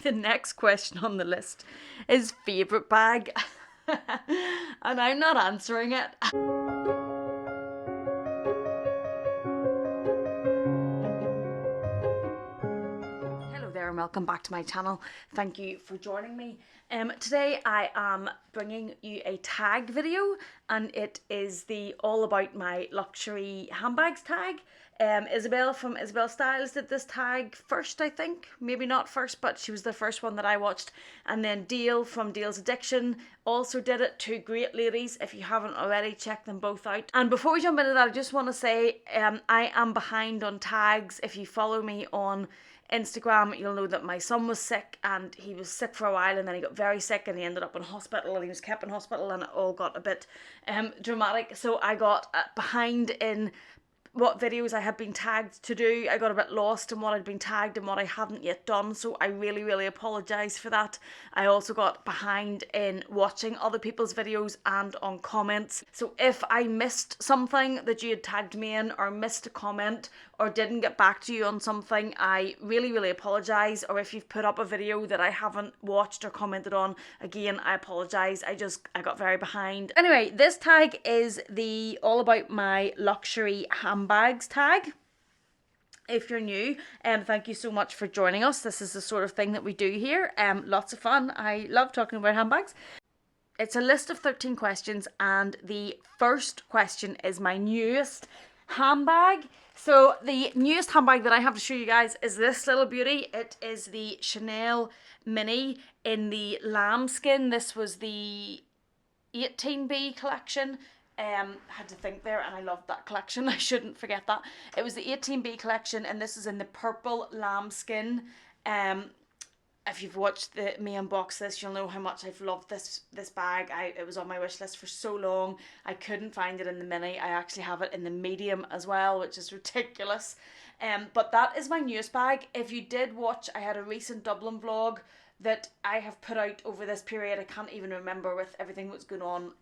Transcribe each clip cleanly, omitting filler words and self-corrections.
The next question on the list is favourite bag. And I'm not answering it. Hello there and welcome back to my channel. Thank you for joining me. Today I am bringing you a tag video, and it is the all about my luxury handbags tag. Isabel from Isabel Styles did this tag first, I think. Maybe not first, but she was the first one that I watched. And then Dale from Dale's Addiction also did it. Two great ladies. If you haven't already, check them both out. And before we jump into that, I just want to say I am behind on tags. If you follow me on Instagram, you'll know that my son was sick, and he was sick for a while, and then he got very sick and he ended up in hospital, and he was kept in hospital, and it all got a bit dramatic. So I got behind in what videos I had been tagged to do. I got a bit lost in what I'd been tagged and what I hadn't yet done, so I really apologise for that. I also got behind in watching other people's videos and on comments. So if I missed something that you had tagged me in, or missed a comment, or didn't get back to you on something, I really apologise. Or if you've put up a video that I haven't watched or commented on, again, I apologise. I got very behind. Anyway, this tag is the all about my luxury handbags tag. If you're new, thank you so much for joining us. This is the sort of thing that we do here. Lots of fun. I love talking about handbags. It's a list of 13 questions, and the first question is my newest handbag. So the newest handbag that I have to show you guys is this little beauty. It is the Chanel Mini in the lambskin. This was the 18B collection. Had to think there, and I loved that collection. I shouldn't forget that. It was the 18B collection, and this is in the purple lambskin. If you've watched me unbox this, you'll know how much I've loved this bag. It was on my wish list for so long. I couldn't find it in the mini. I actually have it in the medium as well, which is ridiculous. But that is my newest bag. If you did watch, I had a recent Dublin vlog that I have put out over this period. I can't even remember with everything that was going on,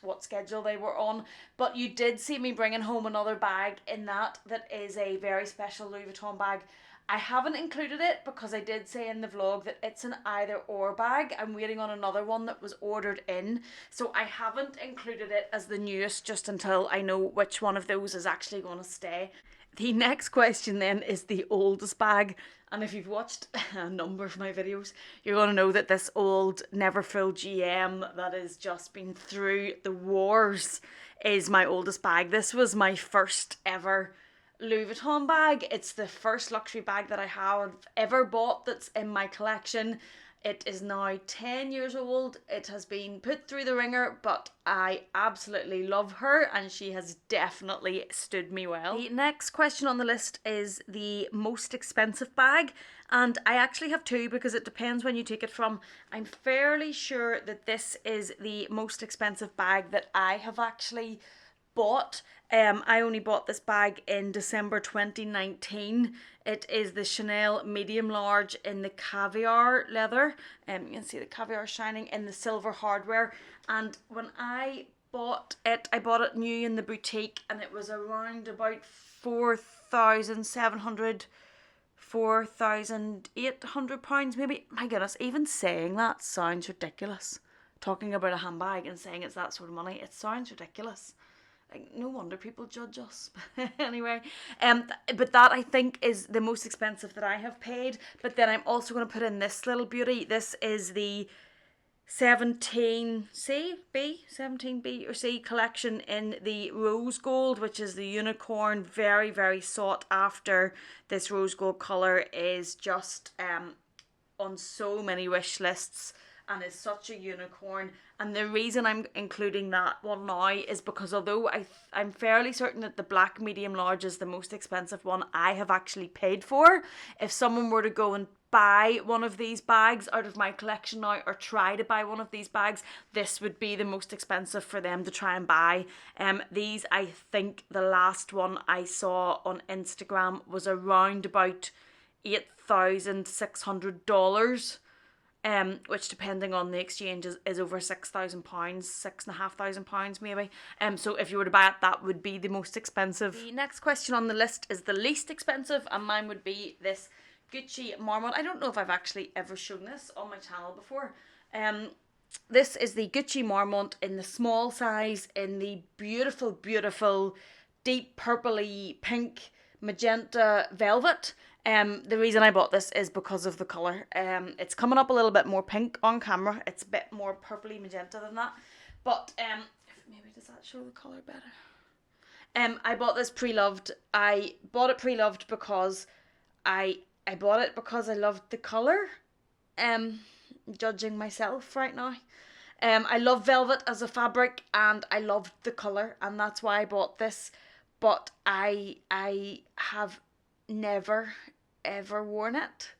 what schedule they were on. But you did see me bringing home another bag in that is a very special Louis Vuitton bag. I haven't included it because I did say in the vlog that it's an either or bag. I'm waiting on another one that was ordered in. So I haven't included it as the newest just until I know which one of those is actually going to stay. The next question then is the oldest bag. And if you've watched a number of my videos, you're going to know that this old Neverfull GM that has just been through the wars is my oldest bag. This was my first ever Louis Vuitton bag. It's the first luxury bag that I have ever bought that's in my collection. It is now 10 years old. It has been put through the ringer, but I absolutely love her, and she has definitely stood me well. The next question on the list is the most expensive bag, and I actually have two because it depends when you take it from. I'm fairly sure that this is the most expensive bag that I have actually bought. I only bought this bag in December 2019. It is the Chanel medium large in the caviar leather. You can see the caviar shining in the silver hardware. And when I bought it new in the boutique, and it was around about 4,700, 4,800 pounds maybe. My goodness, even saying that sounds ridiculous. Talking about a handbag and saying it's that sort of money, it sounds ridiculous. Like, no wonder people judge us. Anyway, but that I think is the most expensive that I have paid. But then I'm also going to put in this little beauty. This is the 17B or C collection in the rose gold, which is the unicorn. Very sought after. This rose gold colour is just on so many wish lists, and is such a unicorn. And the reason I'm including that one now is because although I'm fairly certain that the black medium large is the most expensive one I have actually paid for, if someone were to go and buy one of these bags out of my collection now, or try to buy one of these bags, this would be the most expensive for them to try and buy. These, I think the last one I saw on Instagram was around about $8,600. Which depending on the exchange is over £6,000, £6,500 maybe. So if you were to buy it, that would be the most expensive. The next question on the list is the least expensive, and mine would be this Gucci Marmot. I don't know if I've actually ever shown this on my channel before. This is the Gucci Marmont in the small size, in the beautiful, beautiful, deep purpley pink magenta velvet. The reason I bought this is because of the colour. It's coming up a little bit more pink on camera. It's a bit more purpley magenta than that. But maybe does that show the colour better? I bought this pre-loved. I bought it pre-loved because I bought it because I loved the colour. Judging myself right now. I love velvet as a fabric and I loved the colour, and that's why I bought this. But I have never ever worn it.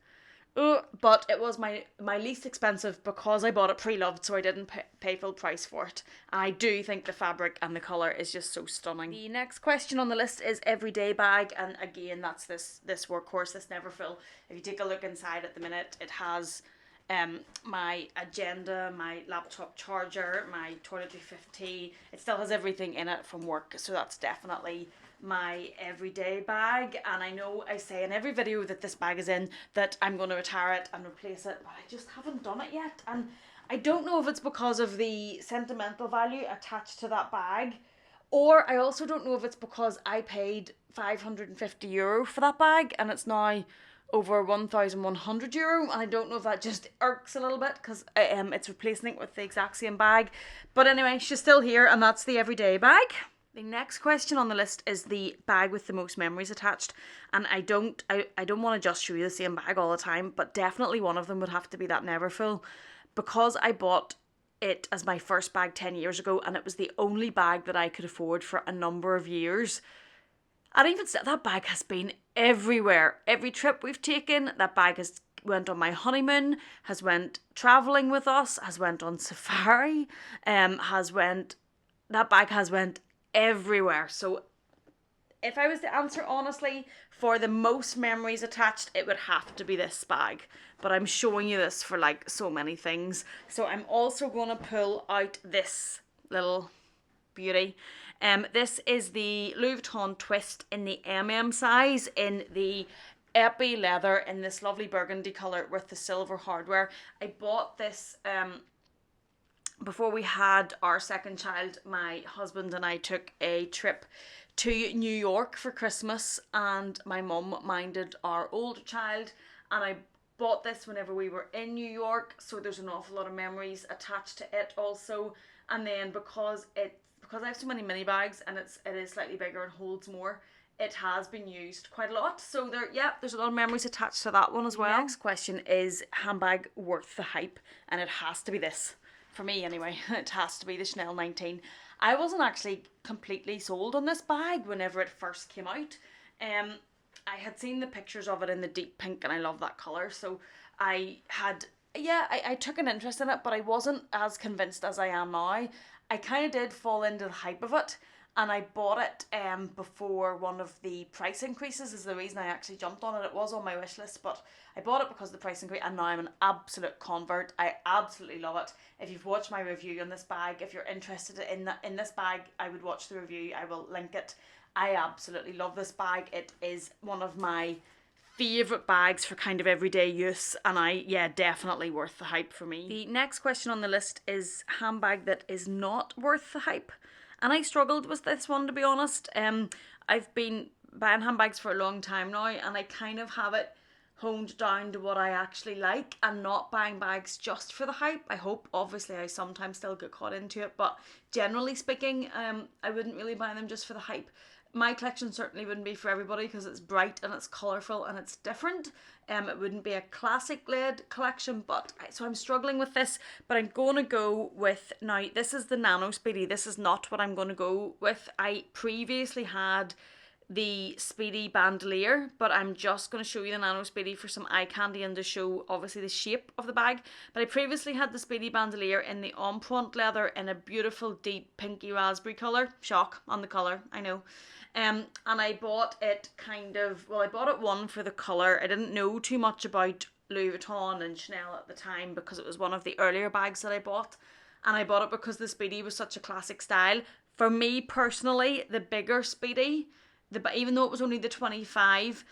But it was my least expensive because I bought it pre-loved, so I didn't pay full price for it. And I do think the fabric and the colour is just so stunning. The next question on the list is everyday bag, and again that's this workhorse, this Neverfull. If you take a look inside at the minute, it has my agenda, my laptop charger, my toiletry 50. It still has everything in it from work, so that's definitely my everyday bag. And I know I say in every video that this bag is in that I'm going to retire it and replace it, but I just haven't done it yet. And I don't know if it's because of the sentimental value attached to that bag, or I also don't know if it's because I paid €550 for that bag and it's now over €1,100, and I don't know if that just irks a little bit because it's replacing it with the exact same bag. But anyway, she's still here, and that's the everyday bag. The next question on the list is the bag with the most memories attached, and I don't want to just show you the same bag all the time, but definitely one of them would have to be that Neverfull, because I bought it as my first bag 10 years ago, and it was the only bag that I could afford for a number of years. And even said, that bag has been everywhere. Every trip we've taken, that bag has went on my honeymoon, has went travelling with us, has went on safari, that bag has went everywhere. So if I was to answer honestly for the most memories attached, it would have to be this bag. But I'm showing you this for like so many things. So I'm also going to pull out this little beauty. This is the Louis Vuitton twist in the size in the epi leather in this lovely burgundy colour with the silver hardware. I bought this before we had our second child. My husband and I took a trip to New York for Christmas, and my mum minded our older child, and I bought this whenever we were in New York, so there's an awful lot of memories attached to it also. And then because I have so many mini bags and it is slightly bigger and holds more, it has been used quite a lot. So there's a lot of memories attached to that one as well. The next question is handbag worth the hype, and it has to be this. For me anyway, it has to be the Chanel 19. I wasn't actually completely sold on this bag whenever it first came out. I had seen the pictures of it in the deep pink and I love that colour, so I took an interest in it, but I wasn't as convinced as I am now. I kind of did fall into the hype of it, and I bought it before one of the price increases is the reason I actually jumped on it. It was on my wish list, but I bought it because of the price increase, and now I'm an absolute convert. I absolutely love it. If you've watched my review on this bag, if you're interested in this bag, I would watch the review. I will link it. I absolutely love this bag. It is one of my favourite bags for kind of everyday use, and definitely worth the hype for me. The next question on the list is handbag that is not worth the hype, and I struggled with this one, to be honest. I've been buying handbags for a long time now, and I kind of have it honed down to what I actually like and not buying bags just for the hype. I hope, obviously I sometimes still get caught into it, but generally speaking, I wouldn't really buy them just for the hype. My collection certainly wouldn't be for everybody because it's bright and it's colourful and it's different. It wouldn't be a classic led collection, so I'm struggling with this, but I'm going to go with, now this is the Nano Speedy. This is not what I'm going to go with. I previously had the Speedy bandolier, but I'm just going to show you the Nano Speedy for some eye candy and to show obviously the shape of the bag. But I previously had the Speedy bandolier in the Empreinte leather in a beautiful deep pinky raspberry colour. Shock on the colour, I know. And I bought it I bought it one for the colour. I didn't know too much about Louis Vuitton and Chanel at the time because it was one of the earlier bags that I bought. And I bought it because the Speedy was such a classic style. For me personally, the bigger Speedy, even though it was only the 25,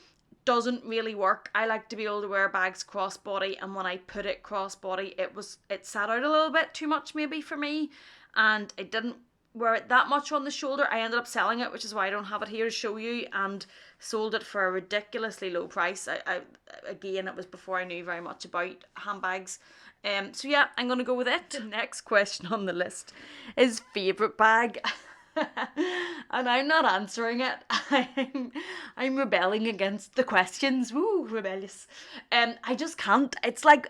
doesn't really work. I like to be able to wear bags crossbody, and when I put it crossbody, it sat out a little bit too much maybe for me, and it didn't wear it that much on the shoulder. I ended up selling it, which is why I don't have it here to show you, and sold it for a ridiculously low price. Again, it was before I knew very much about handbags. So yeah, I'm gonna go with it. The next question on the list is favourite bag. And I'm not answering it. I'm rebelling against the questions. Woo, rebellious. I just can't. It's like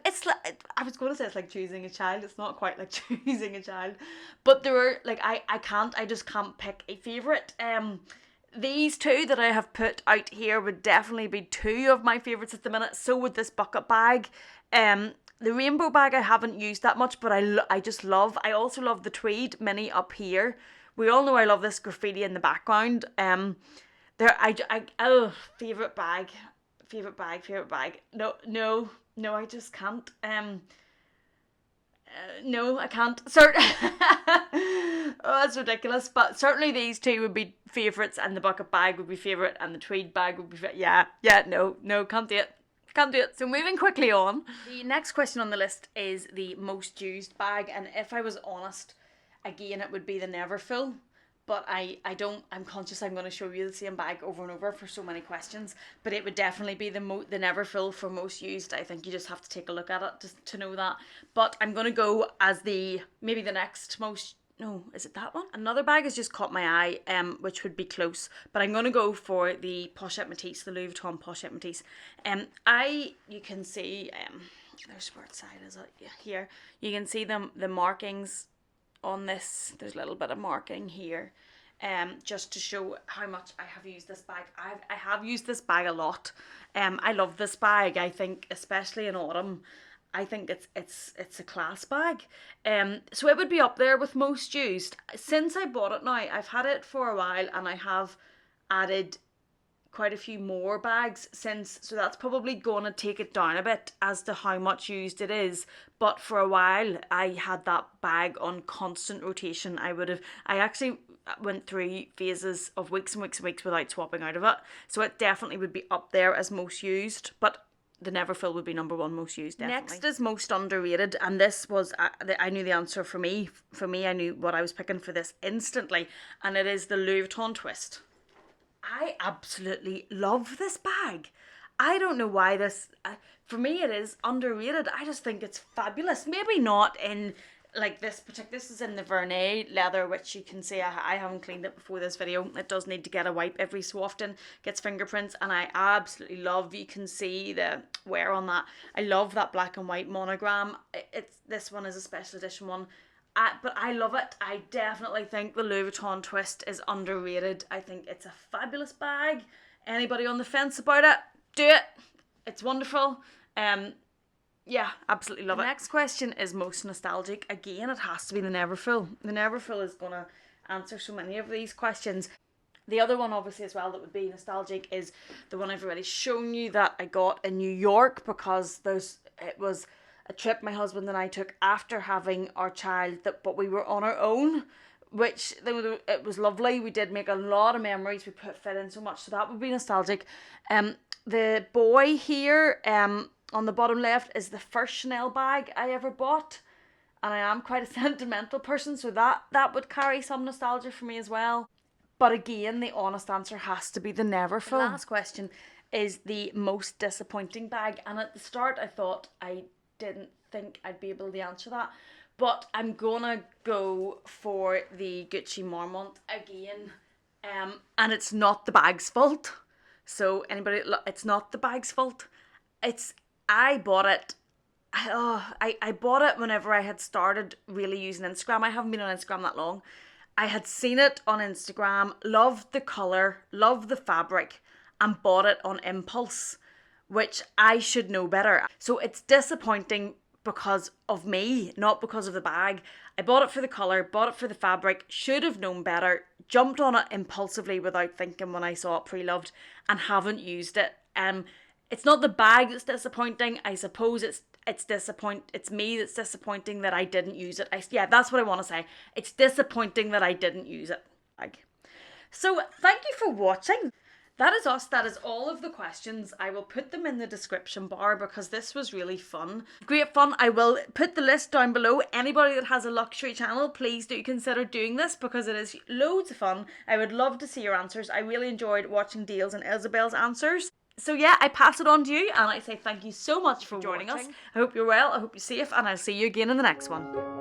I was going to say it's like choosing a child. It's not quite like choosing a child, but there are like I just can't pick a favourite. These two that I have put out here would definitely be two of my favourites at the minute. So would this bucket bag. The rainbow bag I haven't used that much, but I just love. I also love the tweed mini up here. We all know I love this graffiti in the background. Favourite bag. No, I just can't. No, I can't. Oh, that's ridiculous. But certainly these two would be favourites, and the bucket bag would be favourite, and the tweed bag would be no, can't do it. Can't do it. So moving quickly on. The next question on the list is the most used bag, and if I was honest, again, it would be the Neverfull, but I'm conscious I'm going to show you the same bag over and over for so many questions, but it would definitely be the Neverfull for most used. I think you just have to take a look at it to know that. But I'm going to go as maybe the next most, no, is it that one? Another bag has just caught my eye, which would be close, but I'm going to go for the Pochette Métis, the Louis Vuitton Pochette Métis. You can see, there's where side is it? Yeah, here. You can see the markings on this. There's a little bit of marking here, just to show how much I have used this bag. I have used this bag a lot. I love this bag. I think especially in autumn, I think it's a class bag. So it would be up there with most used. Since I bought it now, I've had it for a while, and I have added quite a few more bags since, so that's probably going to take it down a bit as to how much used it is. But for a while I had that bag on constant rotation. I actually went through phases of weeks and weeks and weeks without swapping out of it, so it definitely would be up there as most used, but the Neverfull would be number one most used, definitely. Next is most underrated, and this was, I knew the answer for me. I knew what I was picking for this instantly, and it is the Louis Vuitton twist. I absolutely love this bag. I don't know why this, for me it is underrated. I just think it's fabulous. Maybe not in like this is in the Vernet leather, which you can see I haven't cleaned it before this video. It does need to get a wipe every so often, gets fingerprints, and I absolutely love, you can see the wear on that. I love that black and white monogram. This one is a special edition one. But I love it. I definitely think the Louis Vuitton twist is underrated. I think it's a fabulous bag. Anybody on the fence about it, do it. It's wonderful. Yeah, absolutely love it. The next question is most nostalgic. Again, it has to be the Neverfull. The Neverfull is going to answer so many of these questions. The other one, obviously, as well, that would be nostalgic is the one I've already shown you that I got in New York, because it was a trip my husband and I took after having our child, but we were on our own, which it was lovely. We did make a lot of memories. We fit in so much, so that would be nostalgic. The boy here, on the bottom left, is the first Chanel bag I ever bought, and I am quite a sentimental person, so that would carry some nostalgia for me as well. But again, the honest answer has to be the Neverfull. The last question is the most disappointing bag, and at the start I thought I didn't think I'd be able to answer that, but I'm gonna go for the Gucci Marmont again, and it's not the bag's fault. So it's not the bag's fault. I bought it. I bought it whenever I had started really using Instagram. I haven't been on Instagram that long. I had seen it on Instagram, loved the colour, loved the fabric, and bought it on impulse, which I should know better. So it's disappointing because of me, not because of the bag. I bought it for the colour, bought it for the fabric, should have known better, jumped on it impulsively without thinking when I saw it pre-loved, and haven't used it. It's not the bag that's disappointing. I suppose it's me that's disappointing that I didn't use it. That's what I want to say. It's disappointing that I didn't use it. So thank you for watching. That is us. That is all of the questions. I will put them in the description bar because this was really fun. Great fun. I will put the list down below. Anybody that has a luxury channel, please do consider doing this because it is loads of fun. I would love to see your answers. I really enjoyed watching Dale's and Isabel's answers. So yeah, I pass it on to you and I say thank you so much for joining us. I hope you're well, I hope you're safe, and I'll see you again in the next one.